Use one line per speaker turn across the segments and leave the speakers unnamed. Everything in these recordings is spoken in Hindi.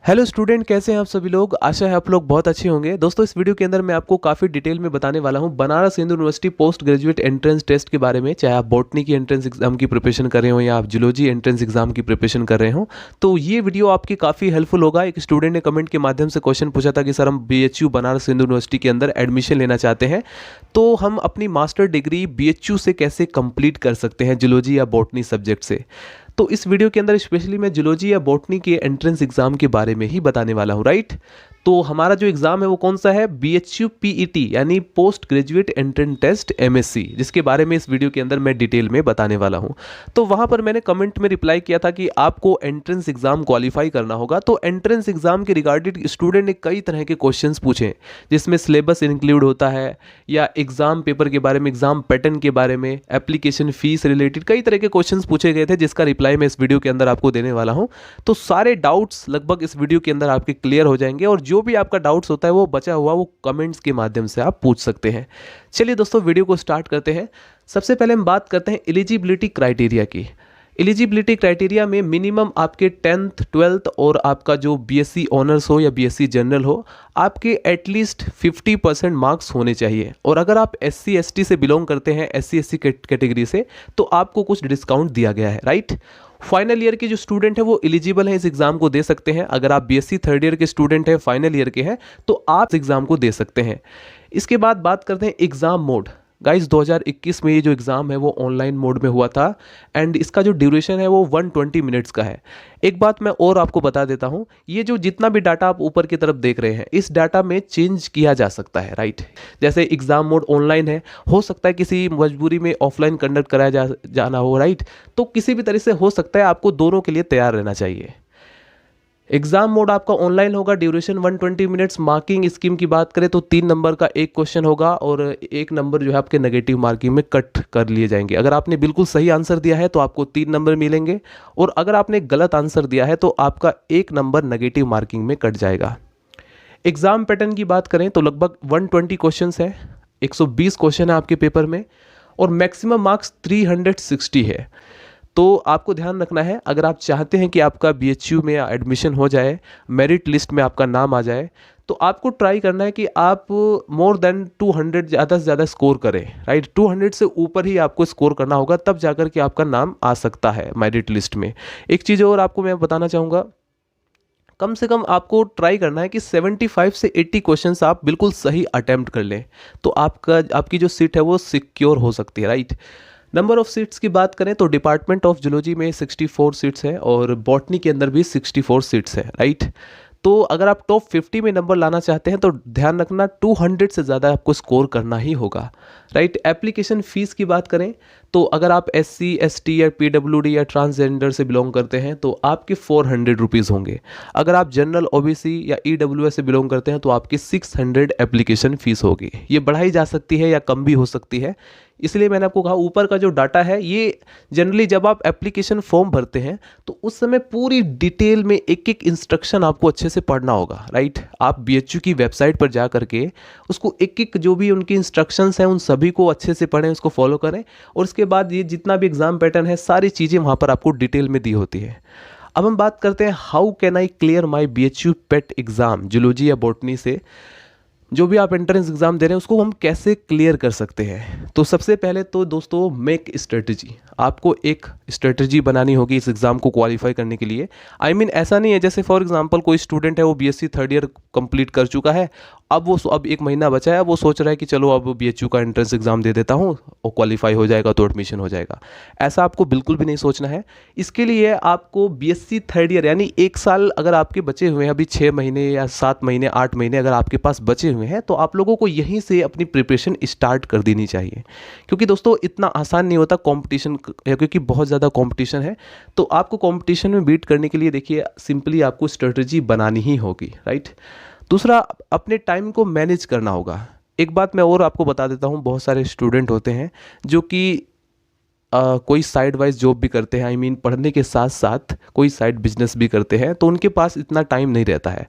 हेलो स्टूडेंट, कैसे हैं आप सभी लोग। आशा है आप लोग बहुत अच्छे होंगे। दोस्तों, इस वीडियो के अंदर मैं आपको काफ़ी डिटेल में बताने वाला हूं Banaras Hindu university post graduate entrance test के बारे में। चाहे आप बॉटनी की एंट्रेंस एग्जाम की प्रिपरेशन कर रहे हो या आप जूलॉजी एंट्रेंस एग्जाम की प्रिपरेशन कर रहे हो, तो ये वीडियो आपकी काफ़ी हेल्पफुल होगा। एक स्टूडेंट ने कमेंट के माध्यम से क्वेश्चन पूछा था कि सर, हम BHU बनारस हिंदू यूनिवर्सिटी के अंदर एडमिशन लेना चाहते हैं, तो हम अपनी मास्टर डिग्री BHU से कैसे कंप्लीट कर सकते हैं, जूलॉजी या बॉटनी सब्जेक्ट से। तो इस वीडियो के अंदर स्पेशली मैं जूलॉजी या बॉटनी के एंट्रेंस एग्जाम के बारे में ही बताने वाला हूँ, राइट। तो हमारा जो एग्जाम है वो कौन सा है, BHU PET यानी post graduate entrance test MSc, जिसके बारे में इस वीडियो के अंदर मैं डिटेल में बताने वाला हूँ। तो वहाँ पर मैंने कमेंट में रिप्लाई किया था कि आपको एंट्रेंस एग्जाम क्वालिफाई करना होगा। तो एंट्रेंस एग्जाम के रिगार्डेड स्टूडेंट ने कई तरह के क्वेश्चंस पूछे, जिसमें सिलेबस इंक्लूड होता है या एग्जाम पेपर के बारे में, एग्जाम पैटर्न के बारे में, एप्लीकेशन फीस रिलेटेड कई तरह के क्वेश्चंस पूछे गए थे, जिसका रिप्लाई मैं इस वीडियो के अंदर आपको देने वाला हूं। तो सारे डाउट्स लगभग इस वीडियो के अंदर आपके क्लियर हो जाएंगे, और जो भी आपका डाउट्स होता है वो बचा हुआ वो कमेंट्स के माध्यम से आप पूछ सकते हैं। चलिए दोस्तों, वीडियो को स्टार्ट करते हैं। सबसे पहले हम बात करते हैं एलिजिबिलिटी क्राइटेरिया की। एलिजिबिलिटी क्राइटेरिया में मिनिमम आपके 10th 12th और आपका जो BSc ऑनर्स हो या BSc जनरल हो, आपके एटलीस्ट 50% मार्क्स होने चाहिए। और अगर आप SC ST से बिलोंग करते हैं, SC SC कैटेगरी से, तो आपको कुछ डिस्काउंट दिया गया है, राइट। फाइनल ईयर के जो स्टूडेंट है वो एलिजिबल है, इस एग्जाम को दे सकते हैं। अगर आप BSc थर्ड ईयर के स्टूडेंट हैं, फाइनल ईयर के हैं, तो आप इस एग्जाम को दे सकते हैं। इसके बाद बात करते हैं एग्जाम मोड। गाइस, 2021 में ये जो एग्ज़ाम है वो ऑनलाइन मोड में हुआ था, एंड इसका जो ड्यूरेशन है वो 120 मिनट्स का है। एक बात मैं और आपको बता देता हूँ, ये जो जितना भी डाटा आप ऊपर की तरफ देख रहे हैं, इस डाटा में चेंज किया जा सकता है, राइट। जैसे एग्ज़ाम मोड ऑनलाइन है, हो सकता है किसी मजबूरी में ऑफलाइन कंडक्ट कराया जाना हो, राइट। तो किसी भी तरह से हो सकता है, आपको दोनों के लिए तैयार रहना चाहिए। एग्जाम मोड आपका ऑनलाइन होगा, ड्यूरेशन 120 मिनट्स। मार्किंग स्कीम की बात करें तो 3 नंबर का एक क्वेश्चन होगा, और 1 नंबर जो है आपके नेगेटिव मार्किंग में कट कर लिए जाएंगे। अगर आपने बिल्कुल सही आंसर दिया है तो आपको 3 नंबर मिलेंगे, और अगर आपने गलत आंसर दिया है तो आपका 1 नंबर नेगेटिव मार्किंग में कट जाएगा। एग्जाम पैटर्न की बात करें तो लगभग 120 क्वेश्चन है, 120 क्वेश्चन है आपके पेपर में, और मैक्सिमम मार्क्स 360 है। तो आपको ध्यान रखना है, अगर आप चाहते हैं कि आपका BHU में एडमिशन हो जाए, मेरिट लिस्ट में आपका नाम आ जाए, तो आपको ट्राई करना है कि आप मोर देन 200 ज़्यादा से ज़्यादा स्कोर करें, राइट। 200 से ऊपर ही आपको स्कोर करना होगा, तब जाकर के आपका नाम आ सकता है मेरिट लिस्ट में। एक चीज़ और आपको मैं बताना चाहूँगा, कम से कम आपको ट्राई करना है कि 75 से 80 क्वेश्चंस आप बिल्कुल सही अटेम्प्ट कर लें, तो आपकी जो सीट है वो सिक्योर हो सकती है, राइट। नंबर ऑफ सीट्स की बात करें तो डिपार्टमेंट ऑफ जूलॉजी में 64 सीट्स हैं, और बॉटनी के अंदर भी 64 सीट्स हैं, राइट। तो अगर आप टॉप 50 में नंबर लाना चाहते हैं तो ध्यान रखना 200 से ज़्यादा आपको स्कोर करना ही होगा, राइट। एप्लीकेशन फ़ीस की बात करें तो अगर आप SC ST या PWD या ट्रांसजेंडर से बिलोंग करते हैं तो आपके 400 रुपीज़ होंगे। अगर आप जनरल OBC या EWS से बिलोंग करते हैं तो आपकी 600 एप्लीकेशन फ़ीस होगी। ये बढ़ाई जा सकती है या कम भी हो सकती है, इसलिए मैंने आपको कहा ऊपर का जो डाटा है ये जनरली जब आप एप्लीकेशन फॉर्म भरते हैं तो उस समय पूरी डिटेल में एक एक इंस्ट्रक्शन आपको अच्छे से पढ़ना होगा, राइट। आप BHU की वेबसाइट पर जा करके उसको एक एक जो भी उनकी इंस्ट्रक्शंस हैं उन सभी को अच्छे से पढ़ें, उसको फॉलो करें, और उसके बाद ये जितना भी एग्जाम पैटर्न है सारी चीज़ें वहाँ पर आपको डिटेल में दी होती है। अब हम बात करते हैं how can I clear my BHU PET exam zoology या बॉटनी से। जो भी आप एंट्रेंस एग्जाम दे रहे हैं उसको हम कैसे क्लियर कर सकते हैं। तो सबसे पहले तो दोस्तों, मेक स्ट्रेटजी। आपको एक स्ट्रेटजी बनानी होगी इस एग्ज़ाम को क्वालिफाई करने के लिए। ऐसा नहीं है जैसे फॉर एग्जांपल कोई स्टूडेंट है वो BSc थर्ड ईयर कंप्लीट कर चुका है, अब 1 महीना बचा है, वो सोच रहा है कि चलो अब BHU का एंट्रेंस एग्जाम दे देता हूँ और क्वालिफाई हो जाएगा तो एडमिशन हो जाएगा। ऐसा आपको बिल्कुल भी नहीं सोचना है। इसके लिए आपको BSc थर्ड ईयर यानी 1 साल अगर आपके बचे हुए हैं, अभी 6 महीने या 7 महीने 8 महीने अगर आपके पास बचे हुए हैं, तो आप लोगों को यहीं से अपनी प्रिपरेशन स्टार्ट कर देनी चाहिए। क्योंकि दोस्तों इतना आसान नहीं होता कॉम्पिटिशन, क्योंकि बहुत ज़्यादा कॉम्पिटिशन है। तो आपको कॉम्पिटिशन में बीट करने के लिए देखिए सिंपली आपको स्ट्रेटजी बनानी ही होगी, राइट। दूसरा, अपने टाइम को मैनेज करना होगा। एक बात मैं और आपको बता देता हूँ, बहुत सारे स्टूडेंट होते हैं जो कि कोई साइड वाइज जॉब भी करते हैं, पढ़ने के साथ साथ कोई साइड बिजनेस भी करते हैं, तो उनके पास इतना टाइम नहीं रहता है।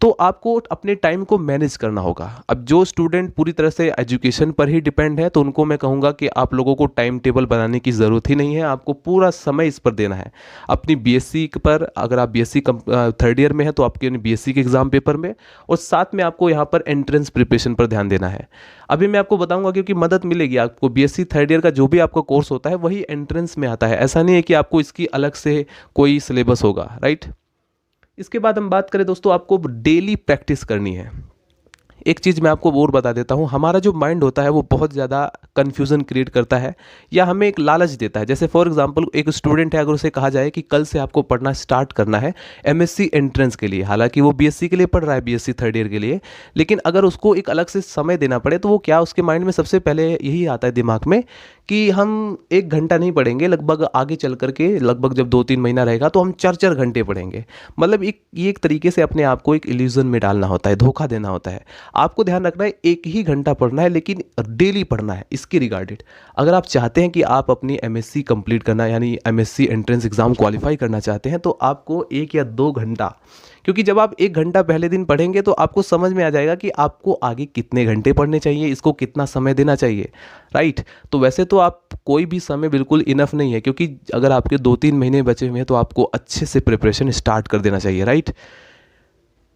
तो आपको अपने टाइम को मैनेज करना होगा। अब जो स्टूडेंट पूरी तरह से एजुकेशन पर ही डिपेंड है तो उनको मैं कहूँगा कि आप लोगों को टाइम टेबल बनाने की ज़रूरत ही नहीं है, आपको पूरा समय इस पर देना है। अपनी बीएससी पर, अगर आप बीएससी थर्ड ईयर में है तो आपके बीएससी के एग्ज़ाम पेपर में, और साथ में आपको यहाँ पर एंट्रेंस प्रिपरेशन पर ध्यान देना है। अभी मैं आपको बताऊंगा क्योंकि मदद मिलेगी आपको। बीएससी थर्ड ईयर का जो भी आपका कोर्स होता है वही एंट्रेंस में आता है, ऐसा नहीं है कि आपको इसकी अलग से कोई सिलेबस होगा, राइट। इसके बाद हम बात करें दोस्तों, आपको डेली प्रैक्टिस करनी है। एक चीज़ मैं आपको और बता देता हूँ, हमारा जो माइंड होता है वो बहुत ज़्यादा कन्फ्यूज़न क्रिएट करता है या हमें एक लालच देता है। जैसे फॉर एग्जांपल एक स्टूडेंट है, अगर उसे कहा जाए कि कल से आपको पढ़ना स्टार्ट करना है एमएससी एंट्रेंस के लिए, हालांकि वो बीएससी के लिए पढ़ रहा है, बीएससी थर्ड ईयर के लिए, लेकिन अगर उसको एक अलग से समय देना पड़े तो वो क्या, उसके माइंड में सबसे पहले यही आता है दिमाग में कि हम 1 घंटा नहीं पढ़ेंगे, लगभग आगे चल करके लगभग जब 2-3 महीना रहेगा तो हम 4-4 घंटे पढ़ेंगे। मतलब ये एक तरीके से अपने आप को एक इल्यूजन में डालना होता है, धोखा देना होता है। आपको ध्यान रखना है 1 ही घंटा पढ़ना है, लेकिन डेली पढ़ना है इसके रिगार्डेड। अगर आप चाहते हैं कि आप अपनी एमएससी कंप्लीट करना, यानी एमएससी एंट्रेंस एग्जाम क्वालिफाई करना चाहते हैं, तो आपको 1 या 2 घंटा, क्योंकि जब आप 1 घंटा पहले दिन पढ़ेंगे तो आपको समझ में आ जाएगा कि आपको आगे कितने घंटे पढ़ने चाहिए, इसको कितना समय देना चाहिए, राइट। तो वैसे तो आप कोई भी समय बिल्कुल इनफ नहीं है, क्योंकि अगर आपके 2-3 महीने बचे हुए हैं तो आपको अच्छे से प्रिपरेशन स्टार्ट कर देना चाहिए, राइट।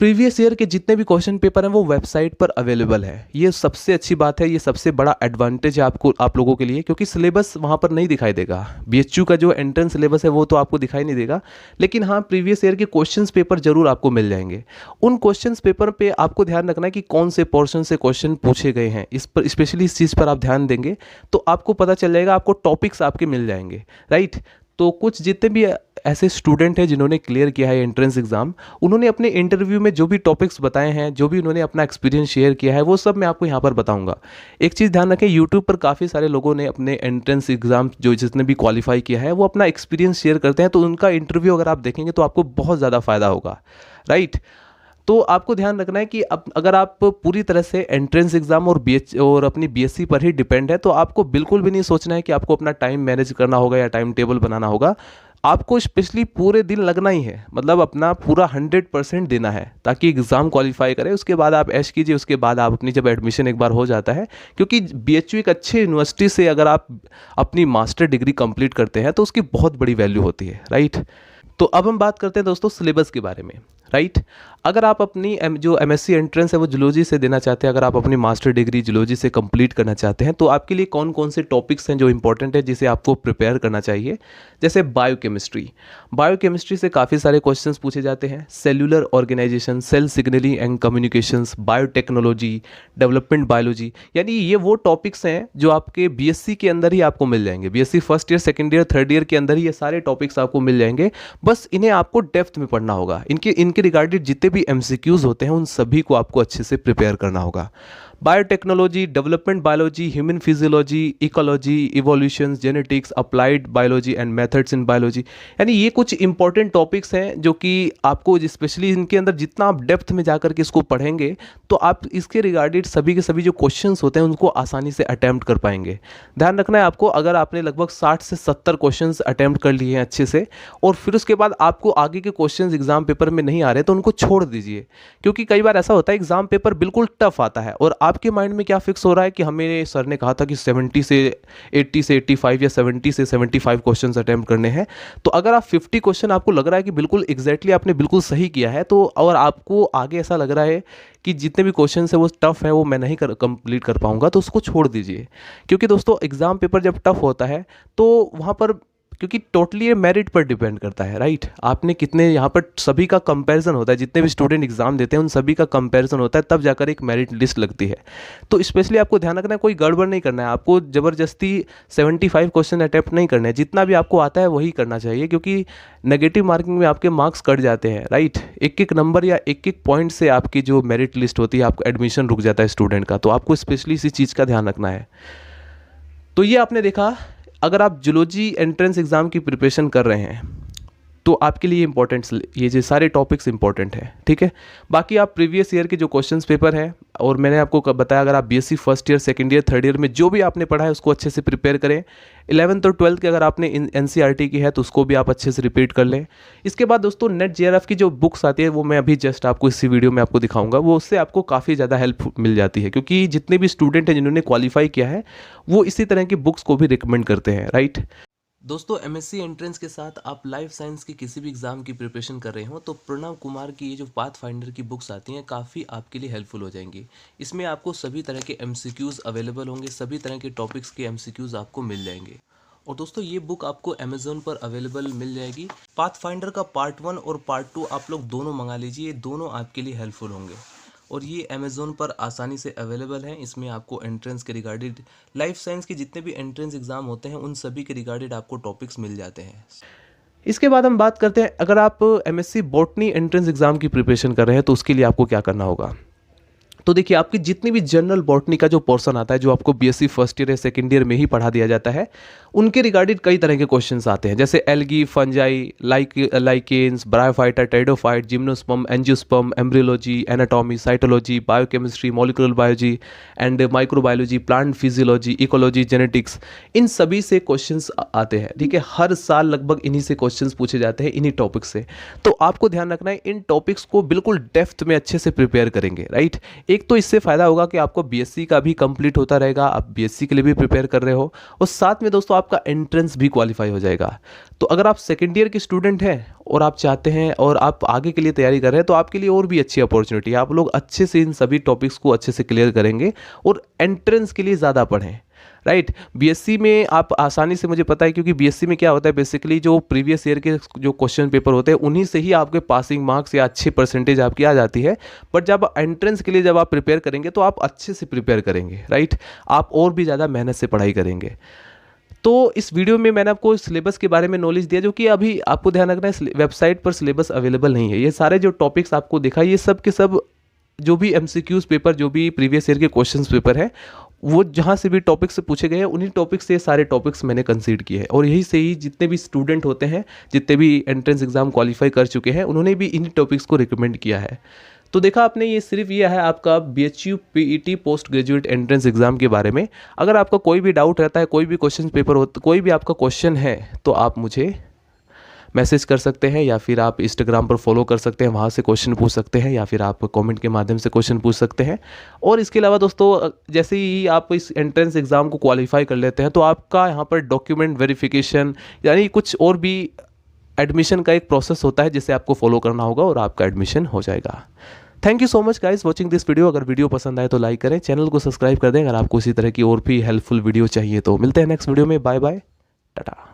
प्रीवियस ईयर के जितने भी क्वेश्चन पेपर हैं वो वेबसाइट पर अवेलेबल है। ये सबसे अच्छी बात है, ये सबसे बड़ा एडवांटेज है आप लोगों के लिए, क्योंकि सिलेबस वहाँ पर नहीं दिखाई देगा। बीएचयू का जो एंट्रेंस सिलेबस है वो तो आपको दिखाई नहीं देगा, लेकिन हाँ प्रीवियस ईयर के क्वेश्चंस पेपर जरूर आपको मिल जाएंगे। उन क्वेश्चंस पेपर पे आपको ध्यान रखना है कि कौन से पोर्शन से क्वेश्चन पूछे गए हैं, इस पर स्पेशली इस चीज़ पर आप ध्यान देंगे तो आपको पता चल जाएगा, आपको टॉपिक्स आपके मिल जाएंगे, राइट। तो कुछ जितने भी ऐसे स्टूडेंट हैं जिन्होंने क्लियर किया है एंट्रेंस एग्जाम, उन्होंने अपने इंटरव्यू में जो भी टॉपिक्स बताए हैं, जो भी उन्होंने अपना एक्सपीरियंस शेयर किया है, वो सब मैं आपको यहाँ पर बताऊंगा। एक चीज़ ध्यान रखें, यूट्यूब पर काफ़ी सारे लोगों ने अपने एंट्रेंस एग्जाम जो जिसने भी क्वालिफाई किया है वो अपना एक्सपीरियंस शेयर करते हैं, तो उनका इंटरव्यू अगर आप देखेंगे तो आपको बहुत ज़्यादा फायदा होगा, राइट। तो आपको ध्यान रखना है कि अगर आप पूरी तरह से एंट्रेंस एग्जाम और अपनी बीएससी पर ही डिपेंड है तो आपको बिल्कुल भी नहीं सोचना है कि आपको अपना टाइम मैनेज करना होगा या टाइम टेबल बनाना होगा। आपको स्पेशली पूरे दिन लगना ही है, मतलब अपना पूरा 100% देना है ताकि एग्ज़ाम क्वालिफाई करें। उसके बाद आप ऐश कीजिए, उसके बाद आप अपनी जब एडमिशन एक बार हो जाता है, क्योंकि बीएचयू एक अच्छी यूनिवर्सिटी से अगर आप अपनी मास्टर डिग्री कंप्लीट करते हैं तो उसकी बहुत बड़ी वैल्यू होती है, राइट। तो अब हम बात करते हैं दोस्तों सिलेबस के बारे में, राइट। अगर आप अपनी जो एमएससी एंट्रेंस है वो जूलॉजी से देना चाहते हैं, अगर आप अपनी मास्टर डिग्री जूलॉजी से कंप्लीट करना चाहते हैं, तो आपके लिए कौन कौन से टॉपिक्स हैं जो इंपॉर्टेंट है जिसे आपको प्रिपेयर करना चाहिए। जैसे बायोकेमिस्ट्री से काफ़ी सारे क्वेश्चंस पूछे जाते हैं। Cellular organisation, cell signalling and communications, biotechnology, development biology, यानी ये वो टॉपिक्स हैं जो आपके बीएससी के अंदर ही आपको मिल जाएंगे। BSc first year, second year, third year के अंदर ही ये सारे टॉपिक्स आपको मिल जाएंगे। बस इन्हें आपको डेप्थ में पढ़ना होगा। इनके रिगार्डेड जितने भी एमसीक्यूज होते हैं उन सभी को आपको अच्छे से प्रिपेयर करना होगा। Biotechnology, development biology, human physiology, ecology, evolution, genetics, applied biology and methods in biology, यानी ये कुछ इंपॉर्टेंट टॉपिक्स हैं जो कि आपको स्पेशली इनके अंदर जितना आप डेप्थ में जाकर के इसको पढ़ेंगे तो आप इसके रिगार्डेड सभी के सभी जो क्वेश्चंस होते हैं उनको आसानी से अटैम्प्ट कर पाएंगे। ध्यान रखना है आपको, अगर आपने लगभग 60 से 70 क्वेश्चंस अटैम्प्ट कर लिए हैं अच्छे से और फिर उसके बाद आपको आगे के क्वेश्चंस एग्जाम पेपर में नहीं आ रहे तो उनको छोड़ दीजिए, क्योंकि कई बार ऐसा होता है एग्जाम पेपर बिल्कुल टफ आता है और आपके माइंड में क्या फिक्स हो रहा है कि हमें सर ने कहा था कि 70 से 80 से 85 या 70 से 75 क्वेश्चंस अटेम्प्ट करने हैं। तो अगर आप 50 क्वेश्चन आपको लग रहा है कि बिल्कुल एग्जैक्टली आपने बिल्कुल सही किया है, तो और आपको आगे ऐसा लग रहा है कि जितने भी क्वेश्चन है वो टफ है, वो मैं नहीं कंप्लीट कर पाऊंगा, तो उसको छोड़ दीजिए। क्योंकि दोस्तों एग्जाम पेपर जब टफ होता है तो वहाँ पर, क्योंकि टोटली ये मेरिट पर डिपेंड करता है, राइट। आपने कितने, यहाँ पर सभी का कंपैरिजन होता है, जितने भी स्टूडेंट एग्जाम देते हैं उन सभी का कंपैरिजन होता है, तब जाकर एक मेरिट लिस्ट लगती है। तो स्पेशली आपको ध्यान रखना है, कोई गड़बड़ नहीं करना है, आपको ज़बरदस्ती 75 क्वेश्चन अटैम्प्ट नहीं करने हैं, जितना भी आपको आता है वही करना चाहिए, क्योंकि नेगेटिव मार्किंग में आपके मार्क्स कट जाते हैं, राइट। एक एक नंबर या एक एक पॉइंट से आपकी जो मेरिट लिस्ट होती है, आपका एडमिशन रुक जाता है स्टूडेंट का। तो आपको स्पेशली इसी चीज़ का ध्यान रखना है। तो ये आपने देखा, अगर आप जूलॉजी एंट्रेंस एग्ज़ाम की प्रिपरेशन कर रहे हैं तो आपके लिए इंपॉर्टेंट ये जो सारे टॉपिक्स इंपॉर्टेंट हैं, ठीक है। बाकी आप प्रीवियस ईयर के जो क्वेश्चंस पेपर हैं, और मैंने आपको बताया अगर आप BSc first year, second year, third year में जो भी आपने पढ़ा है उसको अच्छे से प्रिपेयर करें। 11th और 12th के अगर आपने एनसीईआरटी की है तो उसको भी आप अच्छे से रिपीट कर लें। इसके बाद दोस्तों नेट जेआरएफ की जो बुक्स आती है वो मैं अभी जस्ट आपको इसी वीडियो में आपको दिखाऊंगा, वो उससे आपको काफ़ी ज़्यादा हेल्प मिल जाती है, क्योंकि जितने भी स्टूडेंट हैं जिन्होंने क्वालिफाई किया है वो इसी तरह की बुक्स को भी रिकमेंड करते हैं, राइट। दोस्तों एमएससी एंट्रेंस के साथ आप लाइफ साइंस की किसी भी एग्जाम की प्रिपरेशन कर रहे हो तो प्रणव कुमार की ये जो पाथ फाइंडर की बुक्स आती हैं काफ़ी आपके लिए हेल्पफुल हो जाएंगी। इसमें आपको सभी तरह के एमसीक्यूज़ अवेलेबल होंगे, सभी तरह के टॉपिक्स के एमसीक्यूज़ आपको मिल जाएंगे। और दोस्तों ये बुक आपको अमेज़ोन पर अवेलेबल मिल जाएगी। पाथ फाइंडर का पार्ट 1 और पार्ट 2 आप लोग दोनों मंगा लीजिए, ये दोनों आपके लिए हेल्पफुल होंगे। और ये अमेज़ोन पर आसानी से अवेलेबल है। इसमें आपको एंट्रेंस के रिगार्डेड, लाइफ साइंस के जितने भी एंट्रेंस एग्ज़ाम होते हैं उन सभी के रिगार्डेड आपको टॉपिक्स मिल जाते हैं। इसके बाद हम बात करते हैं, अगर आप एमएससी बॉटनी एंट्रेंस एग्ज़ाम की प्रिपरेशन कर रहे हैं तो उसके लिए आपको क्या करना होगा। तो देखिए आपकी जितनी भी जनरल बॉटनी का जो पोर्शन आता है, जो आपको बीएससी फर्स्ट ईयर या सेकंड ईयर में ही पढ़ा दिया जाता है, उनके रिगार्डेड कई तरह के क्वेश्चंस आते हैं, जैसे algae, fungi, lichens, bryophyta, pteridophyte, gymnosperm, angiosperm, embryology, anatomy, cytology, biochemistry, molecular biology and microbiology, plant physiology, ecology, genetics, इन सभी से क्वेश्चंस आते हैं, ठीक है। हर साल लगभग इन्हीं से क्वेश्चंस पूछे जाते हैं, इन्हीं टॉपिक से। तो आपको ध्यान रखना है इन टॉपिक्स को बिल्कुल डेप्थ में अच्छे से प्रिपेयर करेंगे, राइट। एक तो इससे फ़ायदा होगा कि आपको बीएससी का भी कंप्लीट होता रहेगा, आप बीएससी के लिए भी प्रिपेयर कर रहे हो, और साथ में दोस्तों आपका एंट्रेंस भी क्वालिफाई हो जाएगा। तो अगर आप सेकेंड ईयर के स्टूडेंट हैं और आप चाहते हैं और आप आगे के लिए तैयारी कर रहे हैं तो आपके लिए और भी अच्छी अपॉर्चुनिटी है। आप लोग अच्छे से इन सभी टॉपिक्स को अच्छे से क्लियर करेंगे और एंट्रेंस के लिए ज़्यादा पढ़ें, राइट। बीएससी में आप आसानी से, मुझे पता है, क्योंकि बीएससी में क्या होता है बेसिकली जो प्रीवियस ईयर के जो क्वेश्चन पेपर होते हैं उन्हीं से ही आपके पासिंग मार्क्स या अच्छी परसेंटेज आपकी आ जाती है। बट जब एंट्रेंस के लिए जब आप प्रिपेयर करेंगे तो आप अच्छे से प्रिपेयर करेंगे, राइट। आप और भी ज़्यादा मेहनत से पढ़ाई करेंगे। तो इस वीडियो में मैंने आपको सिलेबस के बारे में नॉलेज दिया, जो कि अभी आपको ध्यान रखना है वेबसाइट पर सिलेबस अवेलेबल नहीं है। ये सारे जो टॉपिक्स आपको दिखा, ये सब के सब जो भी एमसीक्यूज पेपर, जो भी प्रीवियस ईयर के क्वेश्चंस पेपर है, वो जहाँ से भी टॉपिक से पूछे गए हैं उन्हीं टॉपिक से सारे टॉपिक्स मैंने कंसीड किए हैं। और यही से ही जितने भी स्टूडेंट होते हैं, जितने भी एंट्रेंस एग्जाम क्वालिफाई कर चुके हैं, उन्होंने भी इन्हीं टॉपिक्स को रिकमेंड किया है। तो देखा आपने, ये सिर्फ ये है आपका BHU PET post graduate entrance exam के बारे में। अगर आपका कोई भी डाउट रहता है, कोई भी क्वेश्चन पेपर हो, कोई भी आपका क्वेश्चन है, तो आप मुझे मैसेज कर सकते हैं, या फिर आप इंस्टाग्राम पर फॉलो कर सकते हैं, वहाँ से क्वेश्चन पूछ सकते हैं, या फिर आप कमेंट के माध्यम से क्वेश्चन पूछ सकते हैं। और इसके अलावा दोस्तों, जैसे ही आप इस एंट्रेंस एग्ज़ाम को क्वालिफाई कर लेते हैं तो आपका यहाँ पर डॉक्यूमेंट वेरिफिकेशन, यानी कुछ और भी एडमिशन का एक प्रोसेस होता है जिसे आपको फॉलो करना होगा और आपका एडमिशन हो जाएगा। Thank you so much guys watching this video. अगर वीडियो पसंद आए तो लाइक करें, चैनल को सब्सक्राइब कर दें अगर आपको इसी तरह की और भी हेल्पफुल वीडियो चाहिए। तो मिलते हैं नेक्स्ट वीडियो में। Bye bye, Tata.